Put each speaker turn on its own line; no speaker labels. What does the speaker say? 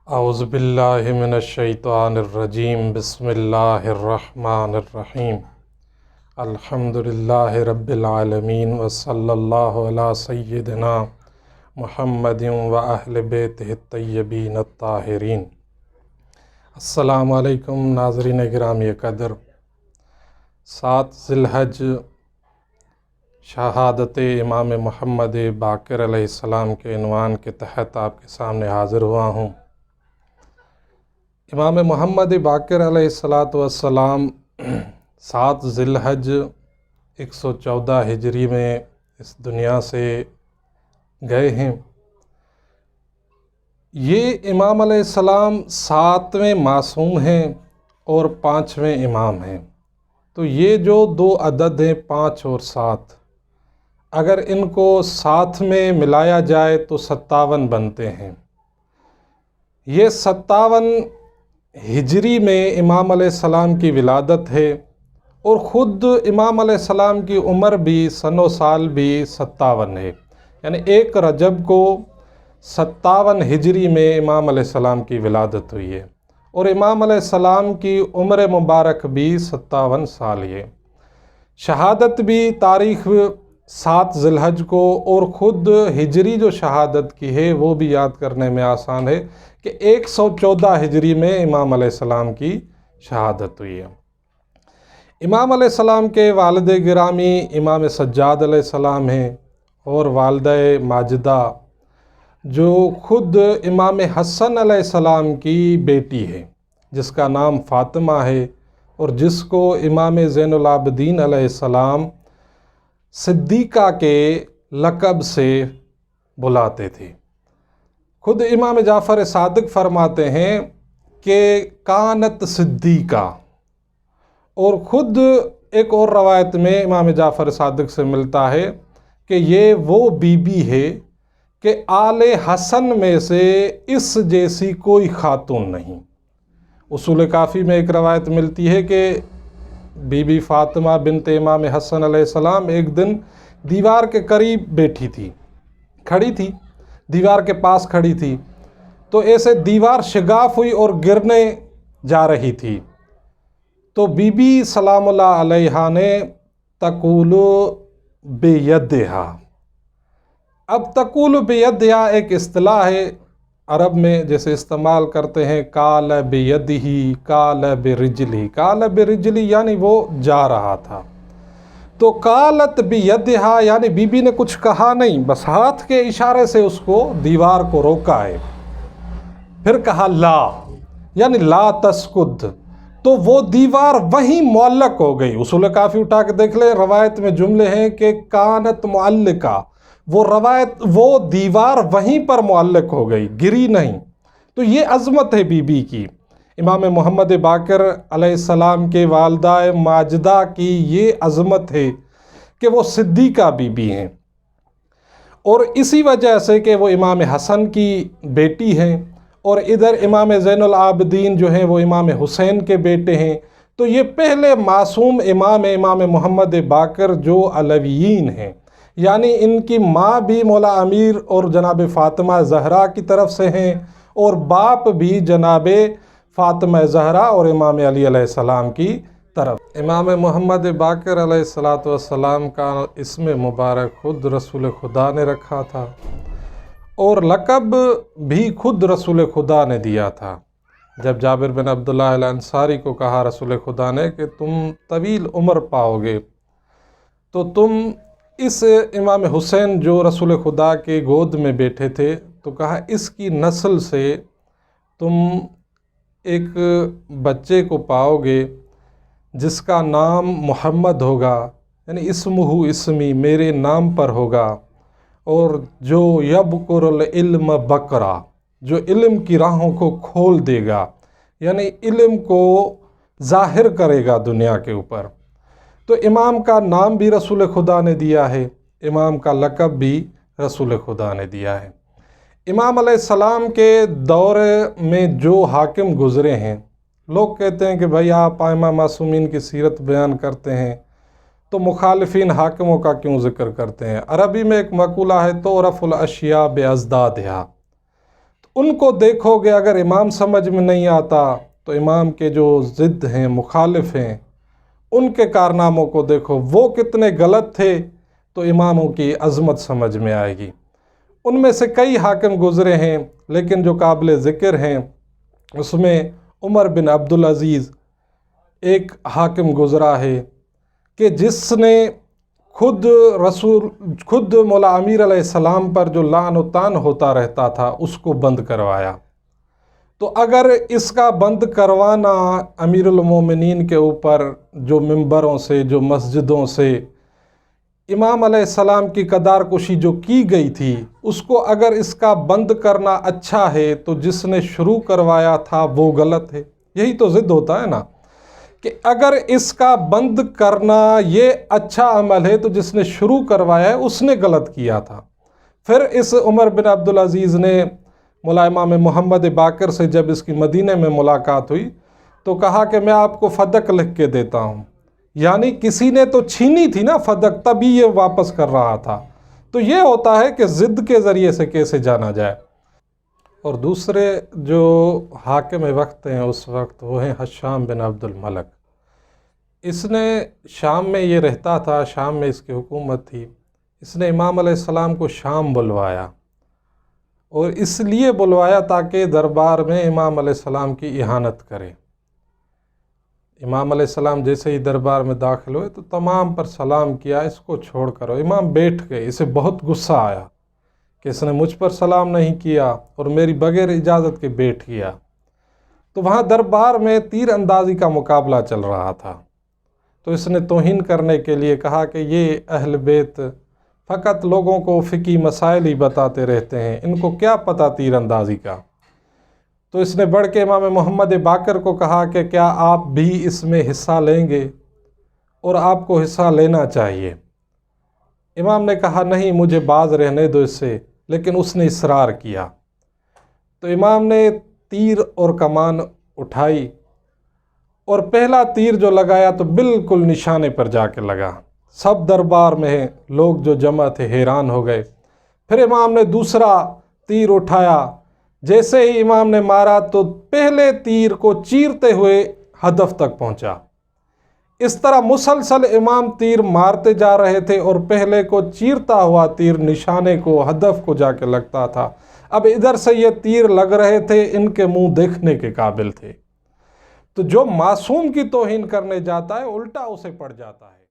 اعوذ باللہ من الشیطان الرجیم بسم اللہ الرحمن الرحیم الحمد للہ رب العالمین وصلی اللہ علی سیدنا محمد و اہل بیتہ الطیبین الطاہرین۔ السلام علیکم ناظرین گرامی قدر، 7 ذی الحج شہادت امام محمد باقر علیہ السلام کے عنوان کے تحت آپ کے سامنے حاضر ہوا ہوں۔ امام محمد باقر علیہ السلام 7 ذی الحج 114 ہجری میں اس دنیا سے گئے ہیں۔ یہ امام علیہ السلام 7ویں معصوم ہیں اور 5ویں امام ہیں۔ تو یہ جو 2 عدد ہیں 5 اور 7، اگر ان کو ساتھ میں ملایا جائے تو 57 بنتے ہیں۔ یہ 57 ہجری میں امام علیہ السلام کی ولادت ہے، اور خود امام علیہ السلام کی عمر بھی سن و سال بھی 57 ہے، یعنی 1 رجب کو 57 ہجری میں امام علیہ السلام کی ولادت ہوئی ہے، اور امام علیہ السلام کی عمر مبارک بھی 57 سال ہے۔ شہادت بھی تاریخ 7 ذی الحج کو، اور خود ہجری جو شہادت کی ہے وہ بھی یاد کرنے میں آسان ہے کہ 114 ہجری میں امام علیہ السلام کی شہادت ہوئی ہے۔ امام علیہ السلام کے والد گرامی امام سجاد علیہ السلام ہیں، اور والدہ ماجدہ جو خود امام حسن علیہ السلام کی بیٹی ہے، جس کا نام فاطمہ ہے، اور جس کو امام زین العابدین علیہ السلام صدیقہ کے لقب سے بلاتے تھے۔ خود امام جعفر صادق فرماتے ہیں کہ کانت صدیقہ، اور خود ایک اور روایت میں امام جعفر صادق سے ملتا ہے کہ یہ وہ بی بی ہے کہ آل حسن میں سے اس جیسی کوئی خاتون نہیں۔ اصول کافی میں ایک روایت ملتی ہے کہ بی بی فاطمہ بنت امام حسن علیہ السلام ایک دن دیوار کے قریب بیٹھی تھی، کھڑی تھی، دیوار کے پاس کھڑی تھی، تو ایسے دیوار شگاف ہوئی اور گرنے جا رہی تھی، تو بی بی سلام اللہ علیہا نے تقول بیدہا، اب تقول بیدہا ایک اصطلاح ہے عرب میں، جیسے استعمال کرتے ہیں قال بیدہی، قال برجلی، قال برجلی یعنی وہ جا رہا تھا، تو قالت بیدہا یعنی بی بی نے کچھ کہا نہیں، بس ہاتھ کے اشارے سے اس کو دیوار کو روکا ہے۔ پھر کہا لا، یعنی لا تسکد، تو وہ دیوار وہیں معلق ہو گئی۔ اصول کافی اٹھا کے دیکھ لیں، روایت میں جملے ہیں کہ کانت معلقہ، وہ دیوار وہیں پر معلق ہو گئی، گری نہیں۔ تو یہ عظمت ہے بی بی کی، امام محمد باقر علیہ السلام کے والدہ ماجدہ کی یہ عظمت ہے کہ وہ صدیقہ بی بی ہیں، اور اسی وجہ سے کہ وہ امام حسن کی بیٹی ہیں، اور ادھر امام زین العابدین جو ہیں وہ امام حسین کے بیٹے ہیں، تو یہ پہلے معصوم امام محمد باقر جو علویین ہیں، یعنی ان کی ماں بھی مولا امیر اور جناب فاطمہ زہرا کی طرف سے ہیں، اور باپ بھی جناب فاطمہ زہرا اور امام علی علیہ السلام کی طرف۔ امام محمد باقر علیہ السلام کا اسم مبارک خود رسول خدا نے رکھا تھا، اور لقب بھی خود رسول خدا نے دیا تھا۔ جب جابر بن عبداللہ الانصاری کو کہا رسول خدا نے کہ تم طویل عمر پاؤ گے، تو تم اس امام حسین جو رسول خدا کے گود میں بیٹھے تھے، تو کہا اس کی نسل سے تم ایک بچے کو پاؤ گے جس کا نام محمد ہوگا، یعنی اسمہ اسمی، میرے نام پر ہوگا، اور جو یبکر العلم بکرا، جو علم کی راہوں کو کھول دے گا، یعنی علم کو ظاہر کرے گا دنیا کے اوپر۔ تو امام کا نام بھی رسول خدا نے دیا ہے، امام کا لقب بھی رسول خدا نے دیا ہے۔ امام علیہ السلام کے دور میں جو حاکم گزرے ہیں، لوگ کہتے ہیں کہ بھائی آپ ائمہ معصومین کی سیرت بیان کرتے ہیں تو مخالفین حاکموں کا کیوں ذکر کرتے ہیں؟ عربی میں ایک مقولہ ہے تعرف الاشیاء بازدادہا، ان کو دیکھو گے، اگر امام سمجھ میں نہیں آتا تو امام کے جو ضد ہیں، مخالف ہیں، ان کے کارناموں کو دیکھو، وہ کتنے غلط تھے، تو اماموں کی عظمت سمجھ میں آئے گی۔ ان میں سے کئی حاکم گزرے ہیں، لیکن جو قابل ذکر ہیں اس میں عمر بن عبدالعزیز ایک حاکم گزرا ہے کہ جس نے خود مولا امیر علیہ السلام پر جو لعن و طعن ہوتا رہتا تھا اس کو بند کروایا۔ تو اگر اس کا بند کروانا امیر المومنین کے اوپر جو ممبروں سے، جو مسجدوں سے امام علیہ السلام کی قدار کشی جو کی گئی تھی، اس کو اگر اس کا بند کرنا اچھا ہے تو جس نے شروع کروایا تھا وہ غلط ہے۔ یہی تو ضد ہوتا ہے نا، کہ اگر اس کا بند کرنا یہ اچھا عمل ہے تو جس نے شروع کروایا ہے اس نے غلط کیا تھا۔ پھر اس عمر بن عبدالعزیز نے مولا امام محمد باقر سے جب اس کی مدینہ میں ملاقات ہوئی تو کہا کہ میں آپ کو فدق لکھ کے دیتا ہوں، یعنی کسی نے تو چھینی تھی نا فدق، تبھی یہ واپس کر رہا تھا۔ تو یہ ہوتا ہے کہ ضد کے ذریعے سے کیسے جانا جائے۔ اور دوسرے جو حاکم وقت ہیں اس وقت وہ ہیں حشام بن عبد الملک۔ اس نے شام میں یہ رہتا تھا، شام میں اس کی حکومت تھی۔ اس نے امام علیہ السلام کو شام بلوایا، اور اس لیے بلوایا تاکہ دربار میں امام علیہ السلام کی اہانت کرے۔ امام علیہ السلام جیسے ہی دربار میں داخل ہوئے تو تمام پر سلام کیا، اس کو چھوڑ کرو۔ امام بیٹھ گئے، اسے بہت غصہ آیا کہ اس نے مجھ پر سلام نہیں کیا اور میری بغیر اجازت کے بیٹھ گیا۔ تو وہاں دربار میں تیر اندازی کا مقابلہ چل رہا تھا، تو اس نے توہین کرنے کے لیے کہا کہ یہ اہل بیت فقط لوگوں کو فقہی مسائل ہی بتاتے رہتے ہیں، ان کو کیا پتہ تیر اندازی کا۔ تو اس نے بڑھ کے امام محمد باقر کو کہا کہ کیا آپ بھی اس میں حصہ لیں گے، اور آپ کو حصہ لینا چاہیے۔ امام نے کہا نہیں، مجھے باز رہنے دو اس سے، لیکن اس نے اصرار کیا۔ تو امام نے تیر اور کمان اٹھائی، اور پہلا تیر جو لگایا تو بالکل نشانے پر جا کے لگا۔ سب دربار میں لوگ جو جمع تھے حیران ہو گئے۔ پھر امام نے دوسرا تیر اٹھایا، جیسے ہی امام نے مارا تو پہلے تیر کو چیرتے ہوئے ہدف تک پہنچا۔ اس طرح مسلسل امام تیر مارتے جا رہے تھے، اور پہلے کو چیرتا ہوا تیر نشانے کو، ہدف کو جا کے لگتا تھا۔ اب ادھر سے یہ تیر لگ رہے تھے، ان کے منہ دیکھنے کے قابل تھے۔ تو جو معصوم کی توہین کرنے جاتا ہے الٹا اسے پڑ جاتا ہے۔